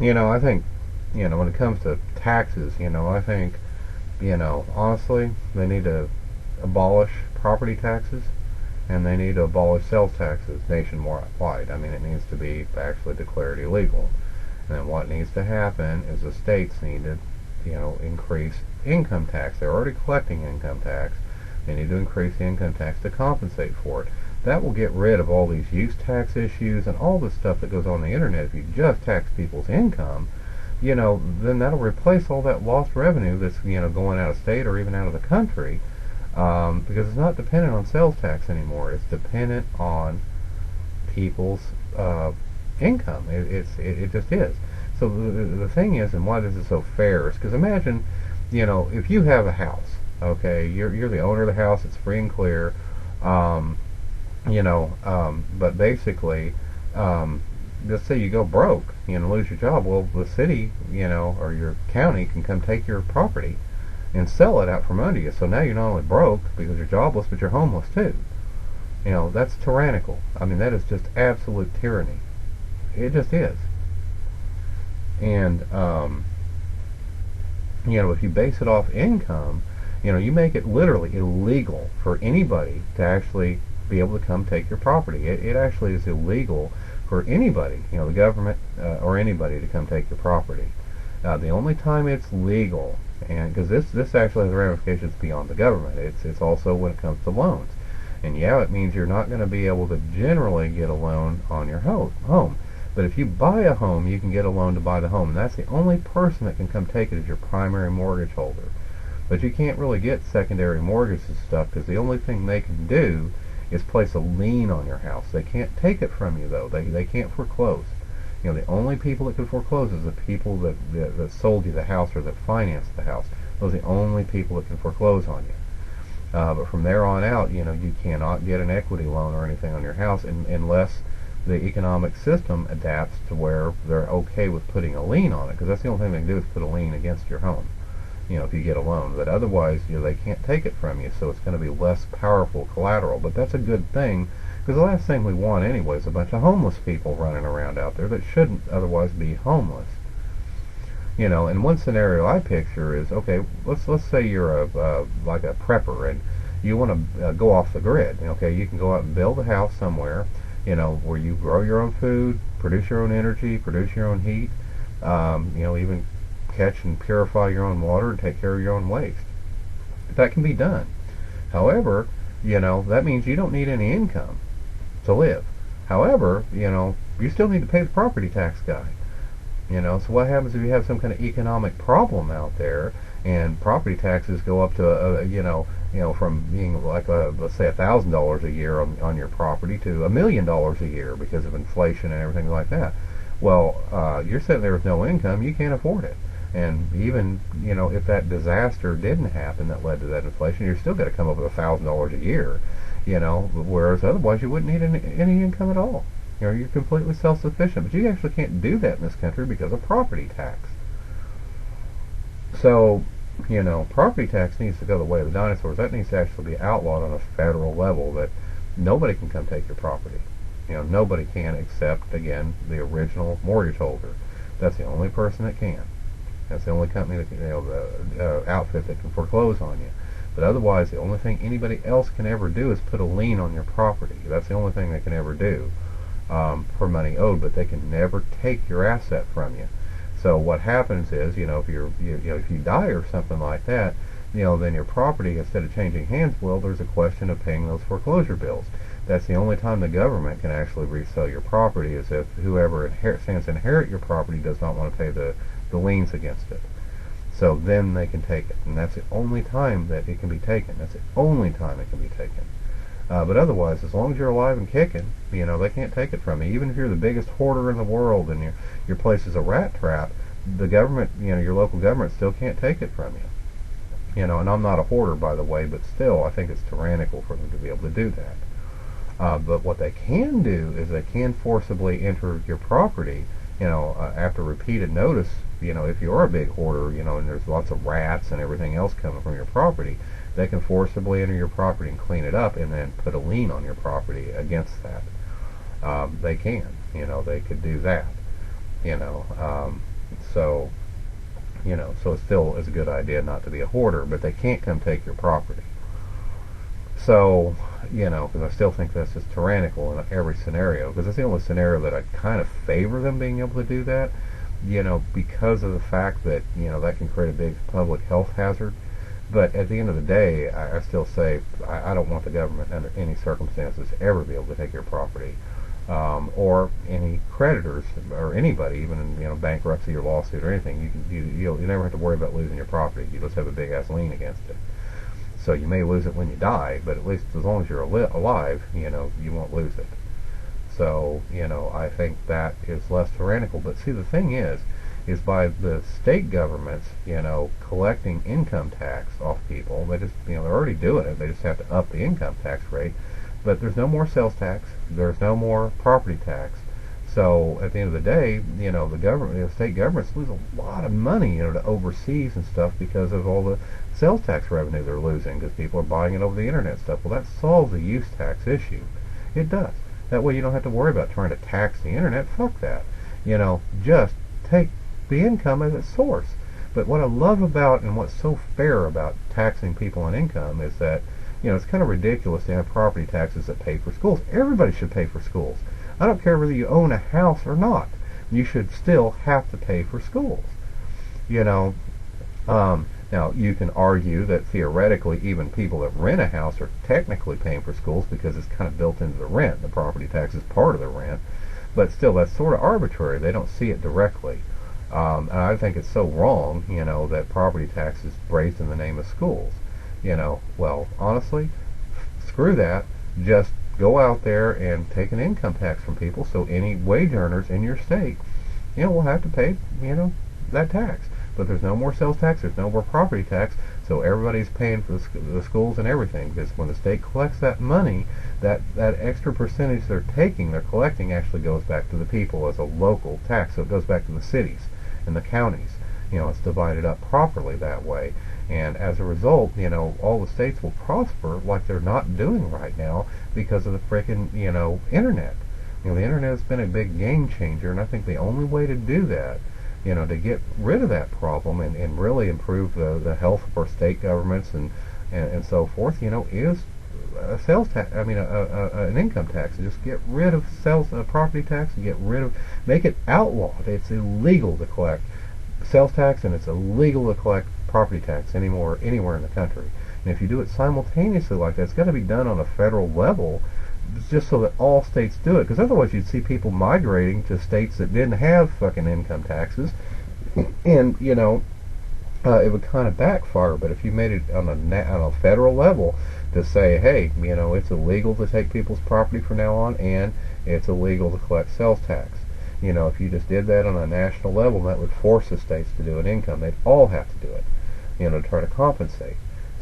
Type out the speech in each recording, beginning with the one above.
I think, when it comes to taxes, I think, honestly, they need to abolish property taxes and they need to abolish sales taxes nationwide. I mean, it needs to be actually declared illegal. And then what needs to happen is the states need to, increase income tax. They're already collecting income tax. They need to increase the income tax to compensate for it. That will get rid of all these use tax issues and all this stuff that goes on the internet. If you just tax people's income, then that'll replace all that lost revenue that's, going out of state or even out of the country, because it's not dependent on sales tax anymore. It's dependent on people's income. It just is. So the thing is, and why this is so fair, is because imagine, if you have a house, okay, you're the owner of the house, it's free and clear, um, but basically, let's say you go broke, lose your job. Well, the city, or your county can come take your property and sell it out from under you. So now you're not only broke because you're jobless, but you're homeless too. That's tyrannical. I mean, that is just absolute tyranny. It just is. And if you base it off income, you make it literally illegal for anybody to actually be able to come take your property. It actually is illegal for anybody, the government or anybody, to come take your property. The only time it's legal, and because this actually has ramifications beyond the government, it's also when it comes to loans. And yeah, it means you're not going to be able to generally get a loan on your home. But if you buy a home, you can get a loan to buy the home, and that's the only person that can come take it is your primary mortgage holder. But you can't really get secondary mortgages and stuff because the only thing they can do is place a lien on your house. They can't take it from you, though. They can't foreclose. The only people that can foreclose is the people that sold you the house or that financed the house. Those are the only people that can foreclose on you. But from there on out, you cannot get an equity loan or anything on your house unless the economic system adapts to where they're okay with putting a lien on it, because that's the only thing they can do is put a lien against your home, if you get a loan. But otherwise, they can't take it from you, so it's going to be less powerful collateral. But that's a good thing, because the last thing we want anyway is a bunch of homeless people running around out there that shouldn't otherwise be homeless. And one scenario I picture is, okay, let's say you're like a prepper and you want to go off the grid. Okay, you can go out and build a house somewhere, where you grow your own food, produce your own energy, produce your own heat, even catch and purify your own water and take care of your own waste. That can be done. However, that means you don't need any income to live. However, you still need to pay the property tax guy. So what happens if you have some kind of economic problem out there and property taxes go up to from being like let's say $1,000 a year on your property to $1 million a year because of inflation and everything like that? Well, you're sitting there with no income, you can't afford it. And even if that disaster didn't happen that led to that inflation, you're still going to come up with $1,000 a year. Whereas otherwise you wouldn't need any income at all. You're completely self-sufficient, but you actually can't do that in this country because of property tax. So, property tax needs to go the way of the dinosaurs. That needs to actually be outlawed on a federal level, that nobody can come take your property. Nobody can except, again, the original mortgage holder. That's the only person that can. That's the only company that can, the outfit that can foreclose on you. But otherwise, the only thing anybody else can ever do is put a lien on your property. That's the only thing they can ever do. For money owed, but they can never take your asset from you. So what happens is, if if you die or something like that, then your property, instead of changing hands, well, there's a question of paying those foreclosure bills. That's the only time the government can actually resell your property, is if whoever stands to inherit your property does not want to pay the liens against it. So then they can take it, and that's the only time that it can be taken. That's the only time it can be taken. But otherwise, as long as you're alive and kicking, they can't take it from you. Even if you're the biggest hoarder in the world and your place is a rat trap, the government, your local government still can't take it from you. And I'm not a hoarder, by the way, but still, I think it's tyrannical for them to be able to do that. But what they can do is they can forcibly enter your property, after repeated notice. If you're a big hoarder, and there's lots of rats and everything else coming from your property, they can forcibly enter your property and clean it up and then put a lien on your property against that. They can, they could do that. So, so it still is a good idea not to be a hoarder, but they can't come take your property. So, because I still think that's just tyrannical in every scenario, because it's the only scenario that I kind of favor them being able to do that, because of the fact that, that can create a big public health hazard. But at the end of the day, I still say I don't want the government under any circumstances ever be able to take your property, or any creditors or anybody, even in bankruptcy or lawsuit or anything. You never have to worry about losing your property. You just have a big ass lien against it. So you may lose it when you die, but at least as long as you're alive, you won't lose it. So, I think that is less tyrannical. But see, the thing is by the state governments, collecting income tax off people, they just, they're already doing it. They just have to up the income tax rate. But there's no more sales tax. There's no more property tax. So at the end of the day, the government, the state governments lose a lot of money, to overseas and stuff because of all the sales tax revenue they're losing because people are buying it over the internet and stuff. Well, that solves the use tax issue. It does. That way you don't have to worry about trying to tax the internet. Fuck that. Just take the income as its source. But what I love about and what's so fair about taxing people on income is that, it's kind of ridiculous to have property taxes that pay for schools. Everybody should pay for schools. I don't care whether you own a house or not. You should still have to pay for schools. Now, you can argue that theoretically even people that rent a house are technically paying for schools because it's kind of built into the rent. The property tax is part of the rent. But still, that's sort of arbitrary. They don't see it directly. And I think it's so wrong, that property tax is raised in the name of schools. Well, honestly, screw that. Just go out there and take an income tax from people so any wage earners in your state, will have to pay, that tax. But there's no more sales tax, there's no more property tax, so everybody's paying for the schools and everything, because when the state collects that money, that extra percentage they're collecting actually goes back to the people as a local tax, so it goes back to the cities and the counties. It's divided up properly that way, and as a result, all the states will prosper like they're not doing right now because of the frickin', internet. The internet has been a big game changer, and I think the only way to do that, to get rid of that problem and really improve the health of our state governments and so forth, is a sales tax. I mean, an income tax. Just get rid of property tax and make it outlawed. It's illegal to collect sales tax, and it's illegal to collect property tax anymore anywhere in the country. And if you do it simultaneously like that, it's got to be done on a federal level, just so that all states do it, because otherwise you'd see people migrating to states that didn't have fucking income taxes, and it would kind of backfire. But if you made it on a federal level to say, hey, it's illegal to take people's property from now on, and it's illegal to collect sales tax. If you just did that on a national level, that would force the states to do an income. They'd all have to do it, to try to compensate.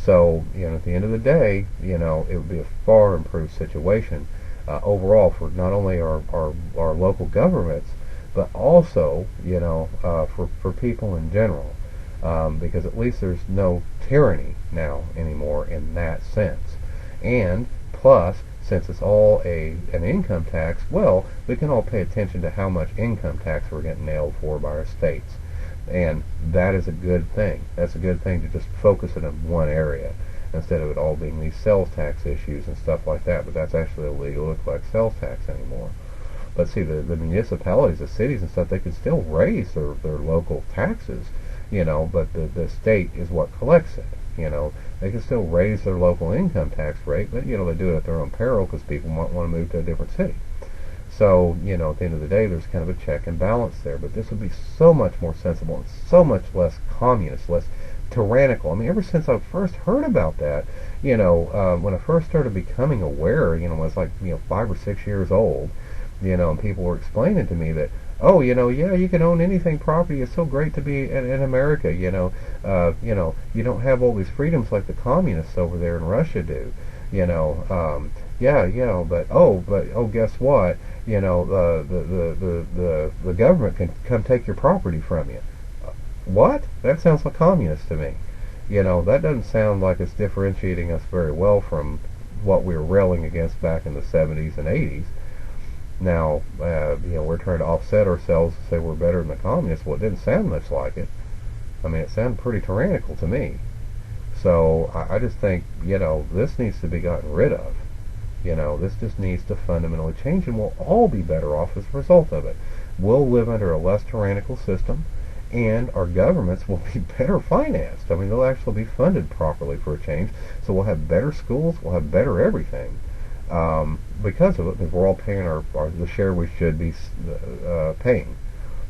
So, at the end of the day, it would be a far improved situation overall for not only our local governments, but also, for people in general, because at least there's no tyranny now anymore in that sense. And plus, since it's all an income tax, well, we can all pay attention to how much income tax we're getting nailed for by our states. And that is a good thing. That's a good thing to just focus it on one area instead of it all being these sales tax issues and stuff like that. But that's actually illegal to collect sales tax anymore. But see, the municipalities, the cities and stuff, they can still raise their local taxes, but the state is what collects it. They can still raise their local income tax rate, but, they do it at their own peril because people might want to move to a different city. So, at the end of the day, there's kind of a check and balance there. But this would be so much more sensible and so much less communist, less tyrannical. I mean, ever since I first heard about that, when I first started becoming aware, when I was like, 5 or 6 years old, and people were explaining to me that, oh, yeah, you can own anything property. It's so great to be in America, you don't have all these freedoms like the communists over there in Russia do, but guess what? The government can come take your property from you. What? That sounds like communist to me. That doesn't sound like it's differentiating us very well from what we were railing against back in the 70s and 80s. Now, we're trying to offset ourselves and say we're better than the communists. Well, it didn't sound much like it. I mean, it sounded pretty tyrannical to me. So I just think, this needs to be gotten rid of. This just needs to fundamentally change, and we'll all be better off as a result of it. We'll live under a less tyrannical system, and our governments will be better financed. I mean, they'll actually be funded properly for a change. So we'll have better schools, we'll have better everything because of it, because we're all paying the share we should be paying.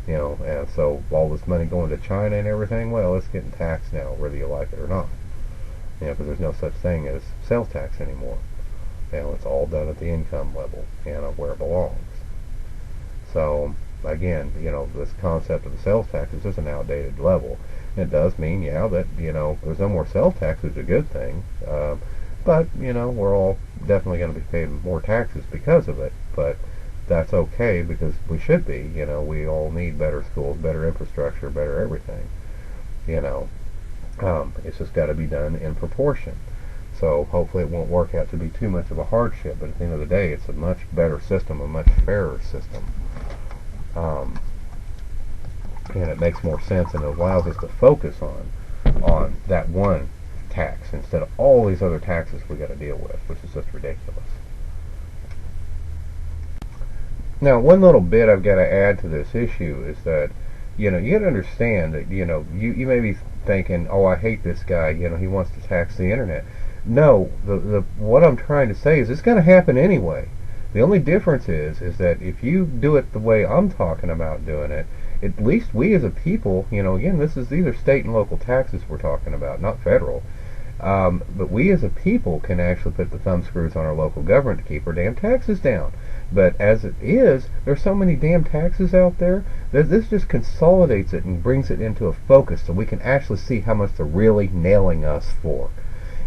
And so all this money going to China and everything, well, it's getting taxed now, whether you like it or not. Because there's no such thing as sales tax anymore. It's all done at the income level, where it belongs. So, again, this concept of the sales tax is just an outdated level. It does mean, that, there's no more sales tax, which is a good thing. But, we're all definitely going to be paying more taxes because of it. But that's okay, because we should be. We all need better schools, better infrastructure, better everything. It's just got to be done in proportion. So hopefully it won't work out to be too much of a hardship, but at the end of the day, it's a much better system, a much fairer system. And it makes more sense, and it allows us to focus on that one tax instead of all these other taxes we got to deal with, which is just ridiculous. Now, one little bit I've got to add to this issue is that, you got to understand that, you may be thinking, oh, I hate this guy, he wants to tax the internet. No, what I'm trying to say is it's going to happen anyway. The only difference is that if you do it the way I'm talking about doing it, at least we as a people, again, these are state and local taxes we're talking about, not federal. But we as a people can actually put the thumb screws on our local government to keep our damn taxes down. But as it is, there's so many damn taxes out there that this just consolidates it and brings it into a focus so we can actually see how much they're really nailing us for.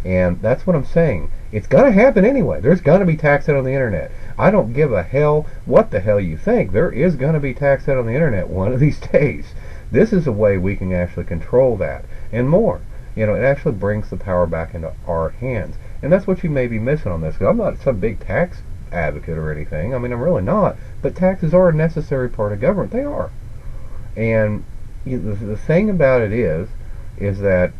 And that's what I'm saying. It's going to happen anyway. There's going to be tax out on the internet. I don't give a hell what the hell you think. There is going to be tax out on the internet one of these days. This is a way we can actually control that and more. It actually brings the power back into our hands. And that's what you may be missing on this. 'Cause I'm not some big tax advocate or anything. I mean, I'm really not. But taxes are a necessary part of government. They are. And the thing about it is that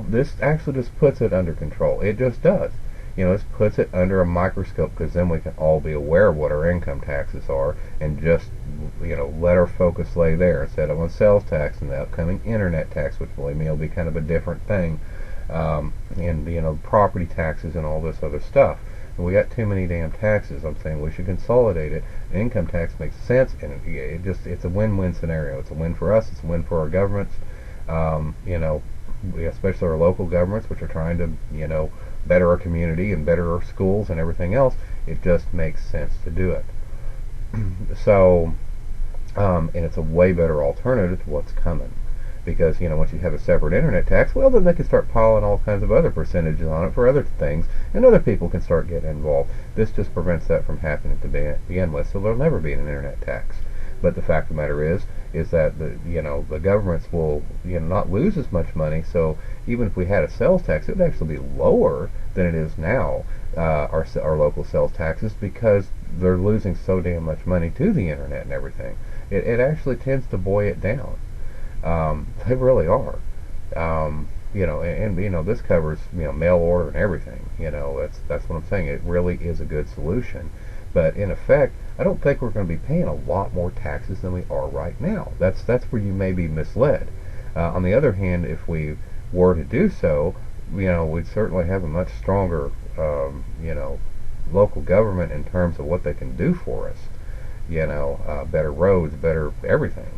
this actually just puts it under control. It just does. This puts it under a microscope, because then we can all be aware of what our income taxes are and just, let our focus lay there instead of on sales tax and the upcoming internet tax, which, believe me, will be kind of a different thing, and, property taxes and all this other stuff. And we got too many damn taxes. I'm saying we should consolidate it. An income tax makes sense, and it's a win-win scenario. It's a win for us. It's a win for our governments. Especially our local governments, which are trying to, better our community and better our schools and everything else. It just makes sense to do it. So, and it's a way better alternative to what's coming. Because, once you have a separate internet tax, well, then they can start piling all kinds of other percentages on it for other things, and other people can start getting involved. This just prevents that from happening to begin with, so there'll never be an internet tax. But the fact of the matter is that the governments will not lose as much money. So even if we had a sales tax, it would actually be lower than it is now, our local sales taxes, because they're losing so damn much money to the internet and everything. It actually tends to buoy it down. They really are. This covers mail order and everything. That's what I'm saying. It really is a good solution. But in effect, I don't think we're going to be paying a lot more taxes than we are right now. That's where you may be misled. On the other hand, if we were to do so, we'd certainly have a much stronger, local government in terms of what they can do for us. Better roads, better everything.